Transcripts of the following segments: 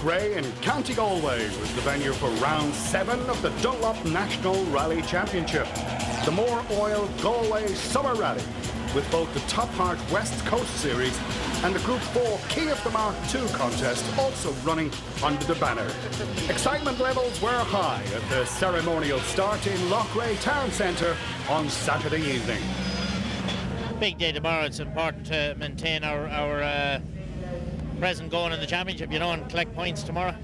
Loughrea in County Galway was the venue for round 7 of the Dunlop National Rally Championship, the More Oil Galway Summer Rally, with both the Top Heart West Coast Series and the Group 4 King of the Mark II contest also running under the banner. Excitement levels were high at the ceremonial start in Loughrea Town Centre on Saturday evening. Big day tomorrow. It's important to maintain our present going in the championship, and collect points tomorrow.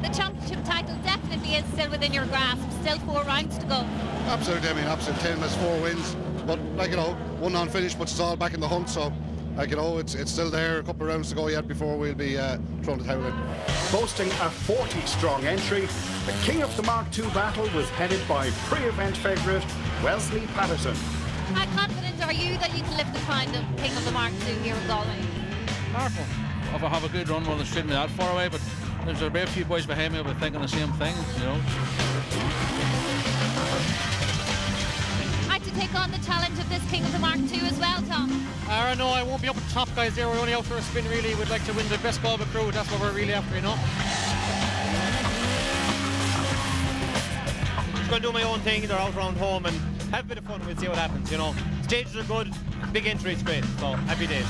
The championship title definitely is still within your grasp. Still 4 rounds to go. Absolutely, absolute 10 plus 4 wins. But, one non-finish puts us all back in the hunt, so, it's still there. A couple of rounds to go yet before we'll be throwing the towel in. Boasting a 40-strong entry, the King of the Mark II battle was headed by pre-event favourite Wesley Patterson. How confident are you that you can lift the crown of King of the Mark II here in Galway? Powerful. If I have a good run, well, it shouldn't be that far away, but there's a very few boys behind me who are thinking the same thing, Like to take on the challenge of this King of the Mark II as well, Tom? No, I won't be up at the top, guys. There, we're only out for a spin, really. We'd like to win the best Galway crew. That's what we're really after, Just going to do my own thing. They're out around home and have a bit of fun. We'll see what happens, Stages are good. Big entry is great. So, happy days.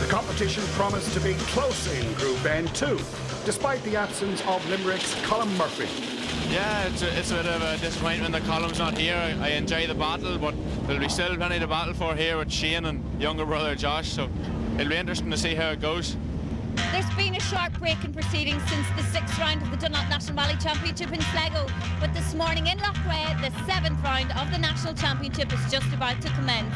The competition promised to be close in Group N too, despite the absence of Limerick's Colm Murphy. Yeah, it's a bit of a disappointment that Colm's not here. I enjoy the battle, but there'll be still plenty to battle for here with Shane and younger brother Josh, so it'll be interesting to see how it goes. There's been a sharp break in proceedings since the 6th round of the Dunlop National Rally Championship in Sligo, but this morning in Loughrea, the 7th round of the National Championship is just about to commence.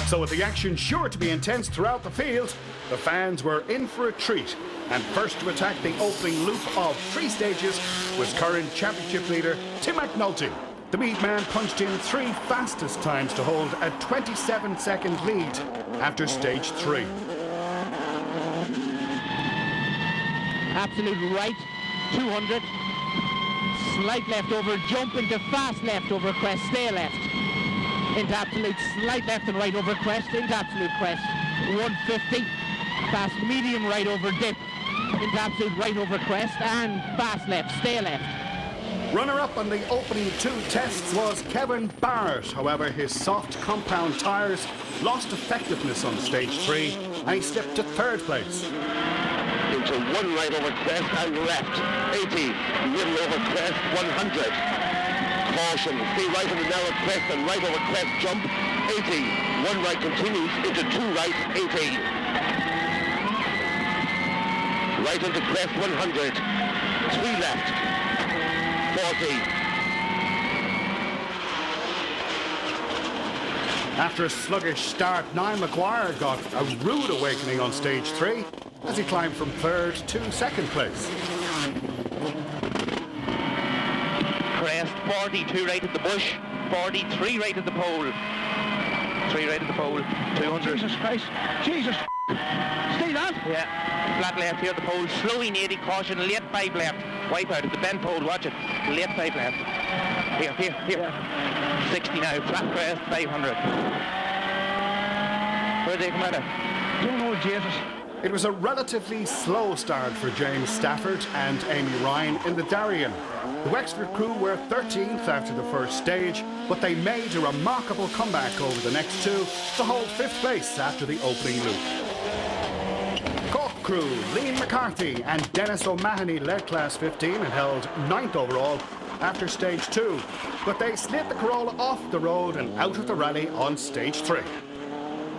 So with the action sure to be intense throughout the field, the fans were in for a treat. And first to attack the opening loop of 3 stages was current championship leader Tim McNulty. The Meath man punched in 3 fastest times to hold a 27-second lead after stage 3. Absolute right, 200. Slight left over, jump into fast left over crest, stay left. Into absolute slight left and right over crest, into absolute crest. 150, fast medium right over dip. Into absolute right over crest and fast left, stay left. Runner-up on the opening 2 tests was Kevin Barrett. However, his soft compound tyres lost effectiveness on stage 3 and he slipped to 3rd place. Into 1 right over crest and left, 80, middle over crest, 100. Caution, stay right on the narrow crest and right over crest jump, 80. 1 right continues into 2 right, 80. Right into crest, 100. 3 left, 40. After a sluggish start, Niall Maguire got a rude awakening on stage 3 as he climbed from 3rd to 2nd place. Crest, 42 right at the bush, 43 right at the pole. 3 right at the pole, 200. Jesus Christ. Jesus. Stay that? Yeah. Flat left here at the pole, slowing 80, caution, late 5 left. Wipe out at the bend pole, watch it. Late 5 left. Here. Yeah. 60 now, flat crest, 500. Where'd they come out of? Don't know, Jesus. It was a relatively slow start for James Stafford and Amy Ryan in the Darien. The Wexford crew were 13th after the first stage, but they made a remarkable comeback over the next 2 to hold 5th place after the opening loop. Cork crew, Liam McCarthy and Dennis O'Mahony led class 15 and held 9th overall after stage 2, but they slid the Corolla off the road and out of the rally on stage 3.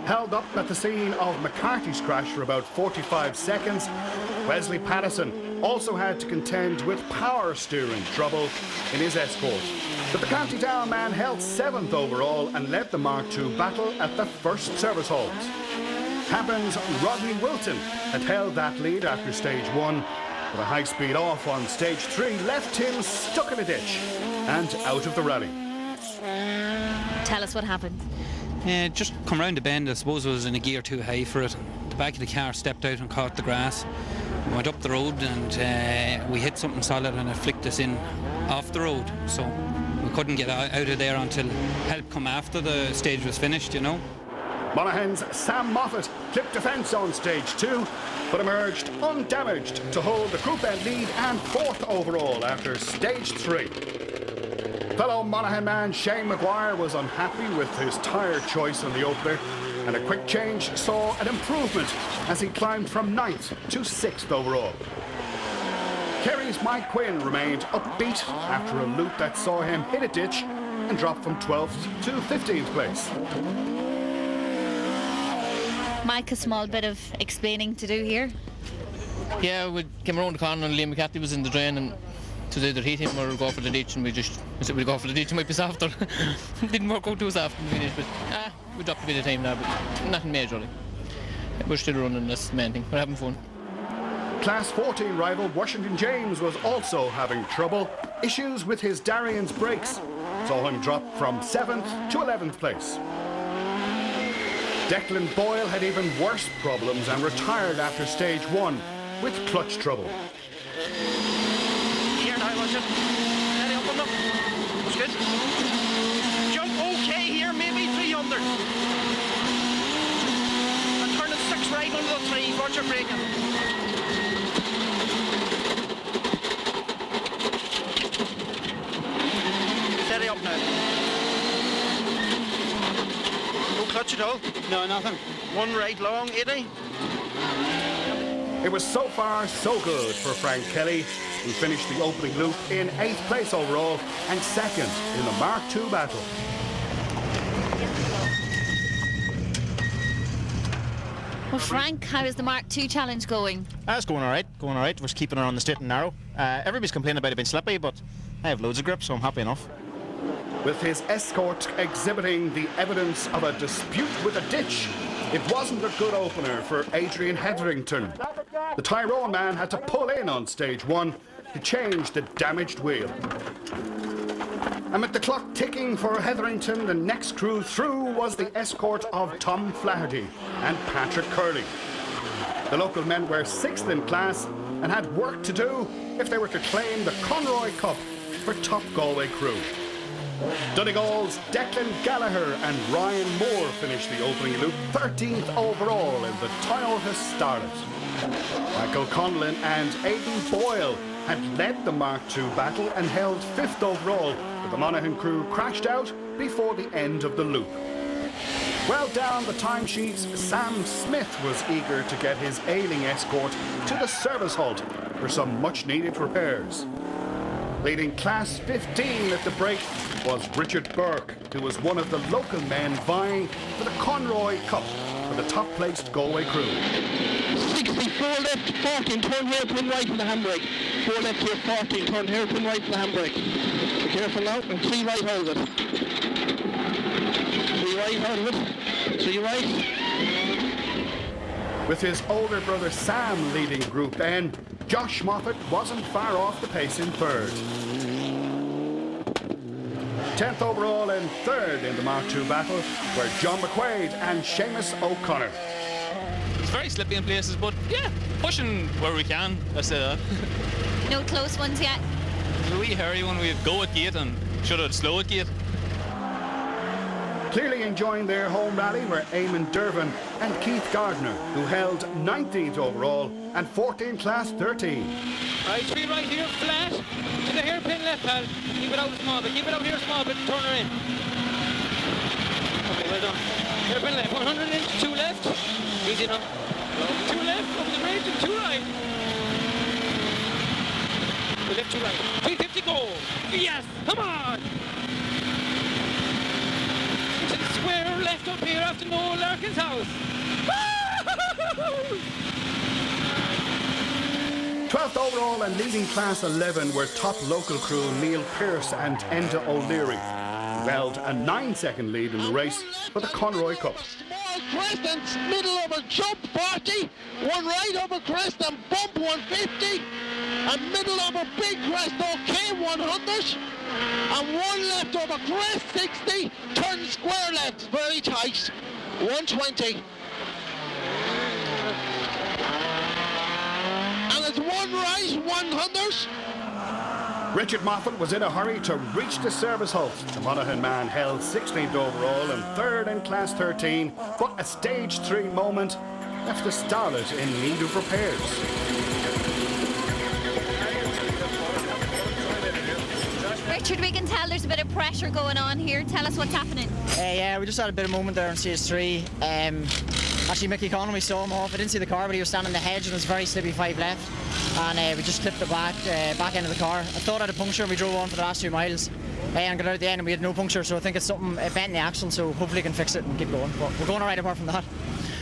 Held up at the scene of McCarthy's crash for about 45 seconds, Wesley Patterson also had to contend with power steering trouble in his Escort. But the County Down man held 7th overall and led the Mark II battle at the first service halt. Hampton's Rodney Wilton had held that lead after stage 1, but a high-speed off on stage 3 left him stuck in a ditch and out of the rally. Tell us what happened. Just come round the bend, I suppose it was in a gear too high for it. The back of the car stepped out and caught the grass. We went up the road and we hit something solid and it flicked us in off the road, so we couldn't get out of there until help come after the stage was finished, you know. Monaghan's Sam Moffat clipped defence on stage 2, but emerged undamaged to hold the Group N lead and 4th overall after stage 3. Fellow Monaghan man Shane Maguire was unhappy with his tyre choice on the opener, and a quick change saw an improvement as he climbed from 9th to 6th overall. Kerry's Mike Quinn remained upbeat after a loop that saw him hit a ditch and drop from 12th to 15th place. Mike, a small bit of explaining to do here. Yeah, we came around the corner and Liam McCarthy was in the drain, and to either hit him or go for the ditch, and we said we'd go for the ditch, it might be softer. Didn't work out too soft in the finish, but we dropped a bit of time now, but nothing majorly. We're still running, that's the main thing. We're having fun. Class 14 rival Washington James was also having trouble. Issues with his Darion's brakes saw him drop from 7th to 11th place. Declan Boyle had even worse problems and retired after stage 1 with clutch trouble. Here now, watch it. Steady up on them. That's good. Jump okay here, maybe 300. And turning 6 right under the 3. Watch your braking. Steady up now. No clutch at all? No, nothing. One right long, 80. It was so far so good for Frank Kelly, who finished the opening loop in 8th place overall and 2nd in the Mark II battle. Well, Frank, how is the Mark II challenge going? It's going all right, We're just keeping her on the straight and narrow. Everybody's complaining about it being slippy, but I have loads of grip, so I'm happy enough. With his escort exhibiting the evidence of a dispute with a ditch, it wasn't a good opener for Adrian Hetherington. The Tyrone man had to pull in on stage 1 to change the damaged wheel. And with the clock ticking for Hetherington, the next crew through was the escort of Tom Flaherty and Patrick Curley. The local men were 6th in class and had work to do if they were to claim the Conroy Cup for top Galway crew. Donegal's Declan Gallagher and Ryan Moore finished the opening loop 13th overall in the Toyota Starlet. Michael Conlon and Aidan Boyle had led the Mark II battle and held 5th overall, but the Monaghan crew crashed out before the end of the loop. Well down the timesheets, Sam Smith was eager to get his ailing escort to the service halt for some much-needed repairs. Leading class 15 at the break was Richard Burke, who was one of the local men vying for the Conroy Cup for the top-placed Galway crew. 64 left, 14, turn hairpin right in the handbrake. 4 left here, 14, turn hairpin right in the handbrake. Be careful now, and 3 right hold it. 3 right hold it, 3 right. With his older brother Sam leading Group N, Josh Moffat wasn't far off the pace in 3rd. 10th overall and 3rd in the Mark II battle were John McQuaid and Seamus O'Connor. It's very slippy in places, but yeah, pushing where we can, let's say that. No close ones yet? There's a wee hurry when we go at gate and should have slow at gate. Clearly enjoying their home rally were Eamon Dervin and Keith Gardner, who held 19th overall and 4th in class 13. Right, 3 right here, flat, to the hairpin left, pal. Keep it out small bit, keep it out here small bit, turn her in. Okay, well done. Hairpin left, 100 inch, 2 left. Easy enough. 2 left, up the bridge, and 2 right. The left, 2 right. 350 go. Yes, come on. Into the square left up here after Noel Larkin's house. 12th overall and leading class 11 were top local crew Neil Pearce and Enda O'Leary, who held a 9-second lead in the race for the Conroy Cup. Small crest and middle of a jump 40, 1 right over crest and bump 150, and middle of a big crest okay 100, and 1 left over crest 60, turn square left very tight 120. And it's 1 right 100, Richard Moffat was in a hurry to reach the service halt. The Monaghan man held 16th overall and 3rd in Class 13, but a Stage 3 moment left the starlet in need of repairs. Richard, we can tell there's a bit of pressure going on here. Tell us what's happening. Yeah, we just had a bit of movement there on Stage 3. Actually, Mickey Conlon, we saw him off. I didn't see the car, but he was standing in the hedge and it was very slippy 5 left. And we just clipped the back end of the car. I thought I had a puncture and we drove on for the last 2 miles. And got out at the end and we had no puncture, so I think it's something, a bent in the axle, so hopefully we can fix it and keep going. But we're going alright apart from that.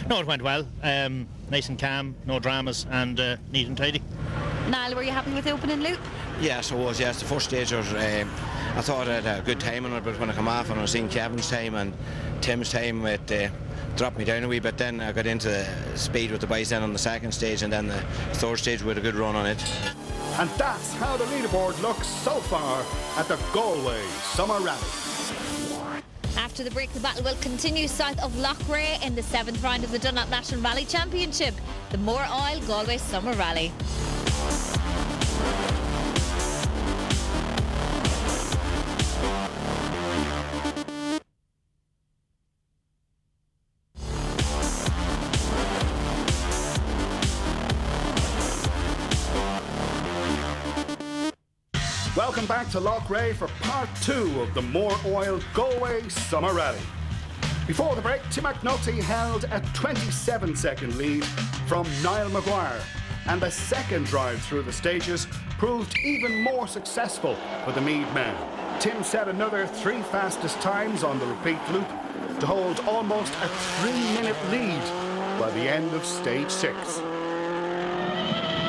No, it went well. Nice and calm, no dramas, and neat and tidy. Niall, were you happy with the opening loop? Yes, I was. Yes, the first stage was. I thought I had a good time on it, but when I come off and I was seeing Kevin's time and Tim's time, it dropped me down a wee bit. Then I got into the speed with the boys then on the second stage, and then the third stage with a good run on it. And that's how the leaderboard looks so far at the Galway Summer Rally. After the break, the battle will continue south of Loughrea in the 7th round of the Dunlop National Rally Championship, the More Oil Galway Summer Rally. Welcome back to Loughrea for part 2 of the More Oil Galway Summer Rally. Before the break, Tim McNulty held a 27-second lead from Niall Maguire, and the second drive through the stages proved even more successful for the Meath men. Tim set another 3 fastest times on the repeat loop to hold almost a 3-minute lead by the end of stage 6.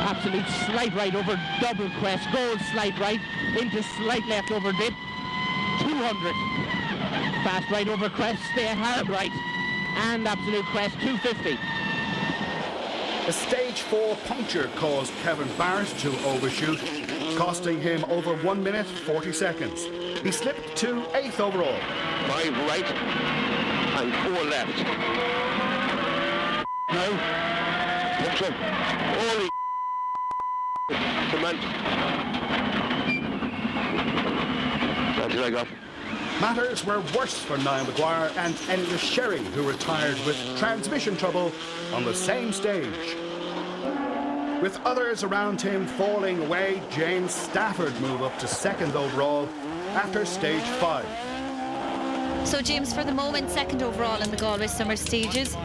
Absolute slight right over double crest, gold slight right into slight left over dip, 200. Fast right over crest, stay hard right, and absolute crest, 250. A stage 4 puncture caused Kevin Barrett to overshoot, costing him over 1 minute 40 seconds. He slipped to 8th overall. 5 right and 4 left. No. Puncture. Holy cement. That's what I got. Matters were worse for Niall Maguire and Enda Sherry, who retired with transmission trouble on the same stage. With others around him falling away, James Stafford moved up to 2nd overall after stage 5. So James, for the moment, 2nd overall in the Galway Summer Stages.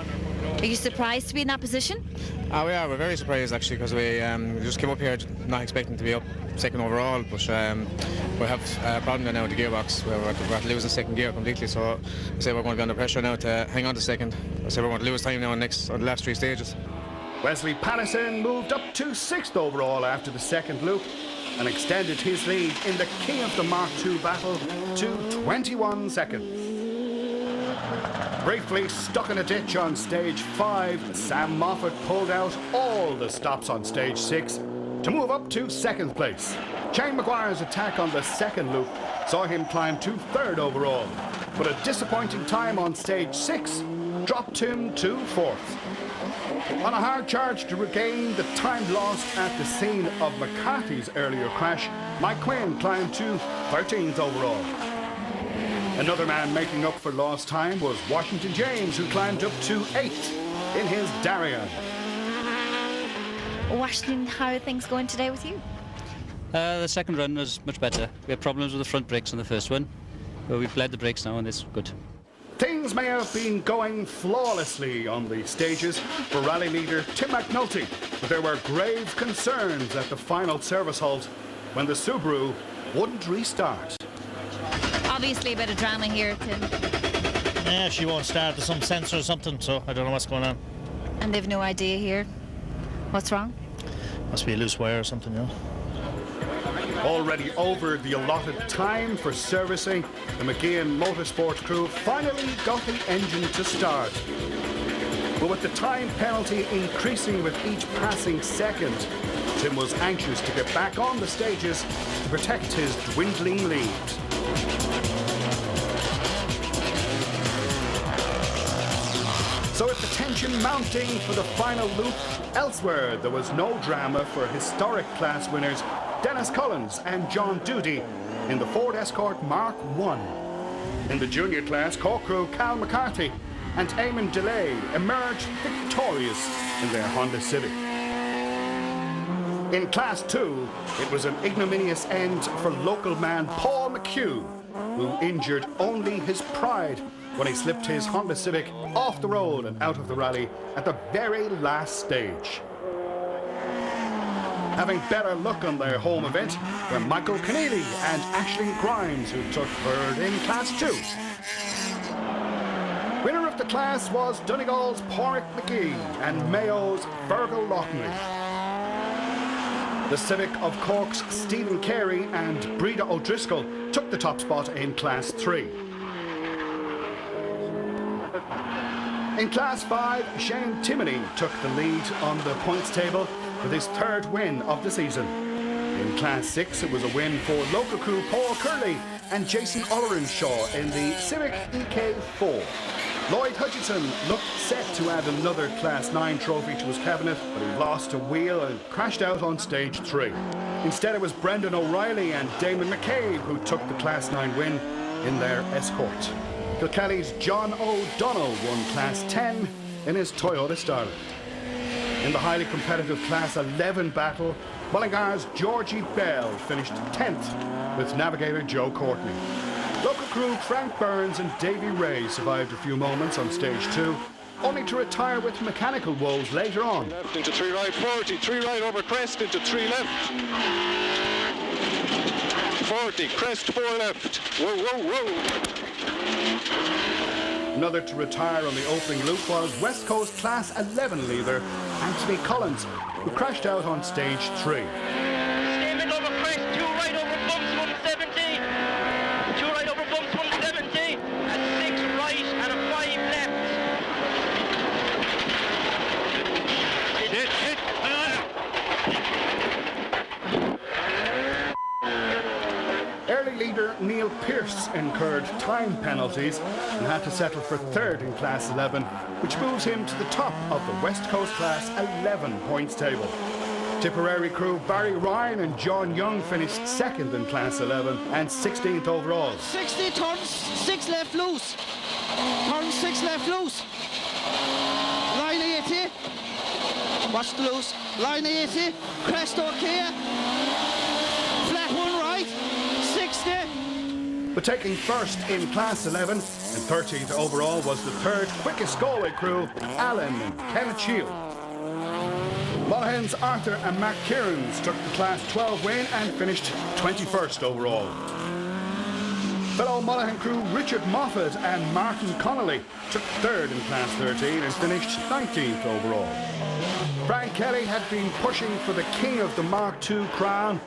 Are you surprised to be in that position? We are. We're very surprised actually, because we just came up here not expecting to be up 2nd overall, but we have a problem now with the gearbox. We're losing 2nd gear completely, so I say we're going to be under pressure now to hang on to 2nd. I say we're going to lose time now on the last 3 stages. Wesley Patterson moved up to 6th overall after the 2nd loop and extended his lead in the King of the Mark II battle to 21 seconds. Briefly stuck in a ditch on stage 5, Sam Moffat pulled out all the stops on stage 6 to move up to 2nd place. Shane Maguire's attack on the 2nd loop saw him climb to 3rd overall, but a disappointing time on stage 6 dropped him to 4th. On a hard charge to regain the time lost at the scene of McCarthy's earlier crash, Mike Quinn climbed to 13th overall. Another man making up for lost time was Washington James, who climbed up to 8th in his Darien. Washington, how are things going today with you? The second run was much better. We had problems with the front brakes on the first one, but we've bled the brakes now and it's good. Things may have been going flawlessly on the stages for rally leader Tim McNulty, but there were grave concerns at the final service halt when the Subaru wouldn't restart. Obviously a bit of drama here, Tim. Yeah, she won't start. There's some sensor or something, so I don't know what's going on. And they've no idea here. What's wrong? Must be a loose wire or something, you know. Already over the allotted time for servicing, the McGeehan Motorsport crew finally got the engine to start. But with the time penalty increasing with each passing second, Tim was anxious to get back on the stages to protect his dwindling lead. So with the tension mounting for the final loop, elsewhere there was no drama for historic class winners Dennis Collins and John Doody in the Ford Escort Mark I. In the junior class, Cork crew Cal McCarthy and Eamon DeLay emerged victorious in their Honda Civic. In Class 2, it was an ignominious end for local man Paul McHugh, who injured only his pride when he slipped his Honda Civic off the road and out of the rally at the very last stage. Having better luck on their home event were Michael Keneally and Aisling Grimes, who took third in Class 2. Winner of the class was Donegal's Pádraig McGee and Mayo's Fergal Loughney. The Civic of Cork's Stephen Carey and Breda O'Driscoll took the top spot in Class 3. In Class 5, Shane Timoney took the lead on the points table with his third win of the season. In Class 6, it was a win for local crew Paul Curley and Jason Ollerenshaw in the Civic EK4. Lloyd Hutchinson looked set to add another Class 9 trophy to his cabinet, but he lost a wheel and crashed out on stage 3. Instead, it was Brendan O'Reilly and Damon McCabe who took the Class 9 win in their Escort. Kilkelly's John O'Donnell won Class 10 in his Toyota Starlet. In the highly competitive Class 11 battle, Mullingar's Georgie Bell finished 10th with navigator Joe Courtney. Local crew Frank Burns and Davy Ray survived a few moments on stage 2, only to retire with mechanical woes later on. Left into 3 right 40, 3 right over crest into 3 left. 40, crest 4 left. Whoa, whoa, whoa. Another to retire on the opening loop was West Coast Class 11 leader Anthony Collins, who crashed out on stage 3. Statement over crest, 2 right over bumps 170. 2 right over bumps 170. And 6 right and a 5 left. Hit. Early leader Neil Pearce incurred time penalties and had to settle for third in Class 11, which moves him to the top of the West Coast Class 11 points table. Tipperary crew Barry Ryan and John Young finished second in Class 11 and 16th overall. 60 turns, 6 left loose. Turn 6 left loose. Line 80. Watch the loose. Line 80. Crest okay. Flat 1 right. 60. But taking first in Class 11 and 13th overall was the third quickest Galway crew, Alan and Kenneth Shield. Monaghan's Arthur and Mac Kierans took the Class 12 win and finished 21st overall. Fellow Monaghan crew Richard Moffat and Martin Connolly took third in Class 13 and finished 19th overall. Brian Kelly had been pushing for the King of the Mark II crown,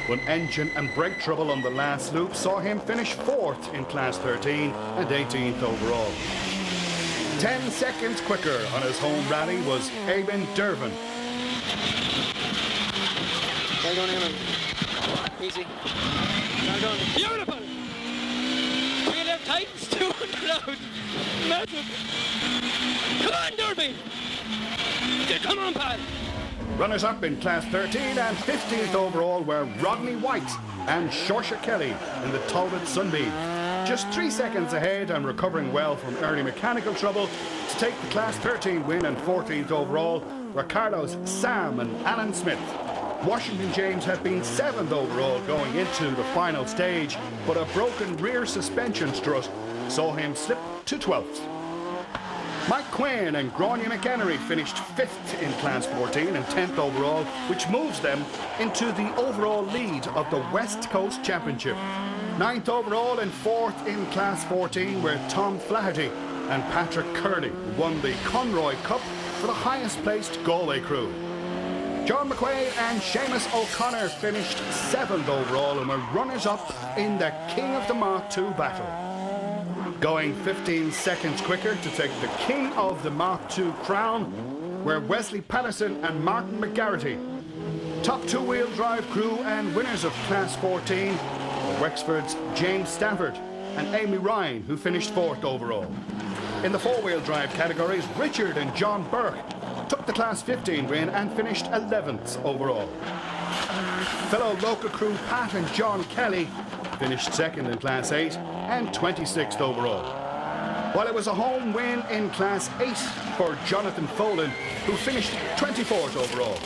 when engine and brake trouble on the last loop saw him finish 4th in Class 13 and 18th overall. 10 seconds quicker on his home rally was Eamon Dervin. Well done, Eamon. Easy. Well done. Beautiful! 3 left tightens, 200 out. Massive. Come on, Derby! Yeah, come on, pal. Runners-up in Class 13 and 15th overall were Rodney White and Shorsha Kelly in the Talbot Sunbeam. Just 3 seconds ahead and recovering well from early mechanical trouble to take the Class 13 win and 14th overall were Carlos Sam and Alan Smith. Washington James had been 7th overall going into the final stage, but a broken rear suspension strut saw him slip to 12th. Mike Quinn and Grania McHenry finished 5th in Class 14 and 10th overall, which moves them into the overall lead of the West Coast Championship. 9th overall and 4th in Class 14 were Tom Flaherty and Patrick Curley, who won the Conroy Cup for the highest placed Galway crew. John McQuaid and Seamus O'Connor finished 7th overall and were runners-up in the King of the Mark II battle. Going 15 seconds quicker to take the King of the Mark II crown were Wesley Patterson and Martin McGarrity. Top two-wheel drive crew and winners of Class 14 were Wexford's James Stafford and Amy Ryan, who finished 4th overall. In the four-wheel drive categories, Richard and John Burke took the Class 15 win and finished 11th overall. Fellow local crew Pat and John Kelly finished second in Class 8 and 26th overall. While it was a home win in Class 8 for Jonathan Folan, who finished 24th overall.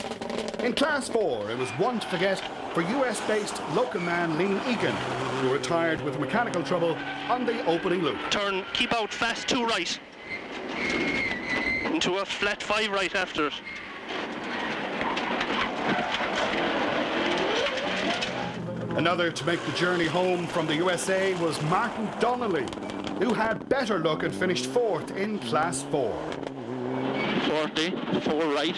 In Class 4, it was one to forget for US-based local man Liam Egan, who retired with mechanical trouble on the opening loop. Turn, keep out fast 2 right. Into a flat 5 right after it. Another to make the journey home from the USA was Martin Donnelly, who had better luck and finished 4th in Class 4. 40, 4 right,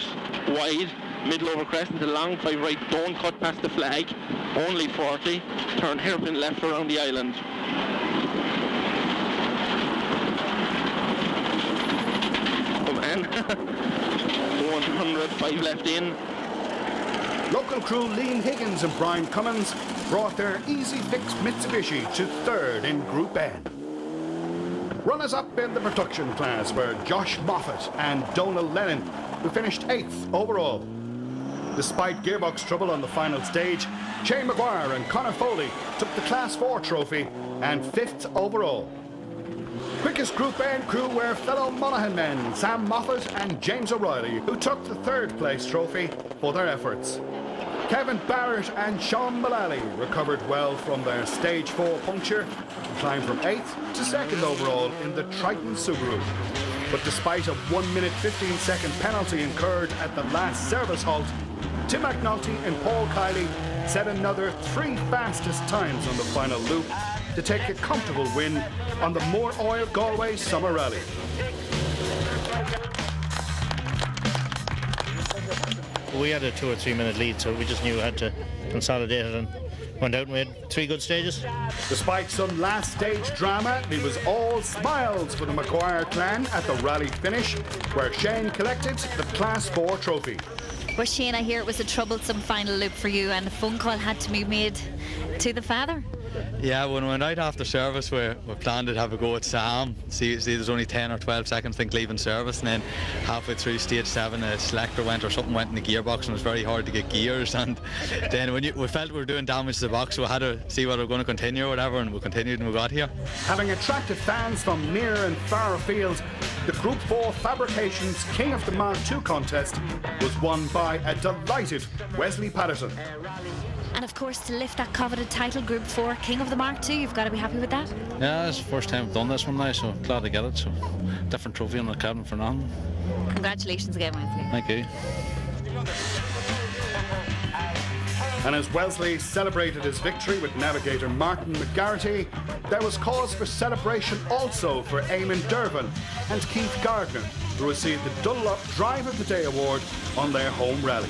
wide, middle over crest into long, 5 right, don't cut past the flag, only 40, turn hairpin left around the island. Oh man, 100, 5 left in. Local crew Liam Higgins and Brian Cummins brought their Easy Fix Mitsubishi to 3rd in Group N. Runners-up in the production class were Josh Moffat and Donald Lennon, who finished 8th overall. Despite gearbox trouble on the final stage, Shane Maguire and Conor Foley took the Class 4 trophy and 5th overall. Quickest Group N crew were fellow Monaghan men Sam Moffat and James O'Reilly, who took the 3rd place trophy for their efforts. Kevin Barrett and Sean Mullally recovered well from their Stage 4 puncture and climbed from 8th to 2nd overall in the Triton Subaru. But despite a 1 minute 15 second penalty incurred at the last service halt, Tim McNulty and Paul Kiley set another 3 fastest times on the final loop to take a comfortable win on the More Oil Galway Summer Rally. We had a 2 or 3 minute lead, so we just knew we had to consolidate it and went out and we had 3 good stages. Despite some last stage drama, it was all smiles for the Maguire clan at the rally finish, where Shane collected the Class 4 trophy. Well, Shane, I hear it was a troublesome final loop for you and a phone call had to be made to the father. Yeah, when we went out after service, we planned to have a go at Sam. See, there's only 10 or 12 seconds, I think, leaving service, and then halfway through stage 7, a selector went or something went in the gearbox, and it was very hard to get gears. And then when we felt we were doing damage to the box, we had to see whether we were going to continue or whatever, and we continued and we got here. Having attracted fans from near and far afield, the Group 4 Fabrications King of the Mark II contest was won by a delighted Wesley Patterson. And of course, to lift that coveted title, Group 4 King of the Mark II, you've got to be happy with that. Yeah, it's the first time I've done this one now, so glad to get it. So, different trophy on the cabin for nothing. Congratulations again, Wesley. Thank you. And as Wesley celebrated his victory with navigator Martin McGarrity, there was cause for celebration also for Eamon Dervin and Keith Gardner, who received the Dunlop Drive of the Day award on their home rally.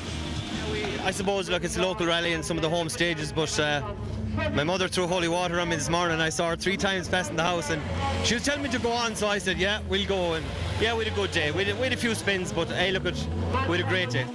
I suppose, look, it's a local rally and some of the home stages, but my mother threw holy water on me this morning. I saw her 3 times best in the house, and she was telling me to go on, so I said, yeah, we'll go. And yeah, we had a good day. We had a few spins, but hey, look, we had a great day.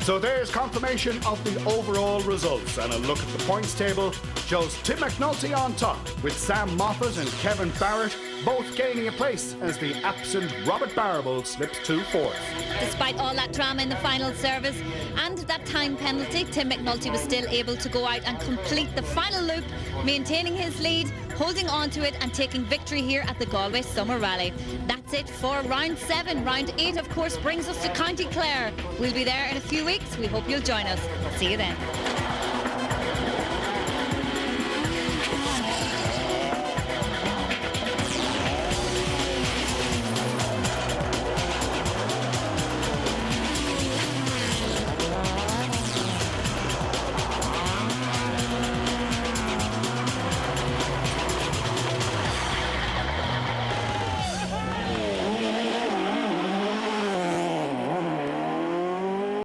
So there's confirmation of the overall results, and a look at the points table shows Tim McNulty on top, with Sam Moffat and Kevin Barrett both gaining a place as the absent Robert Barrable slips to 4th. Despite all that drama in the final service and that time penalty, Tim McNulty was still able to go out and complete the final loop, maintaining his lead, holding on to it and taking victory here at the Galway Summer Rally. That's it for round 7. Round 8, of course, brings us to County Clare. We'll be there in a few weeks. We hope you'll join us. See you then.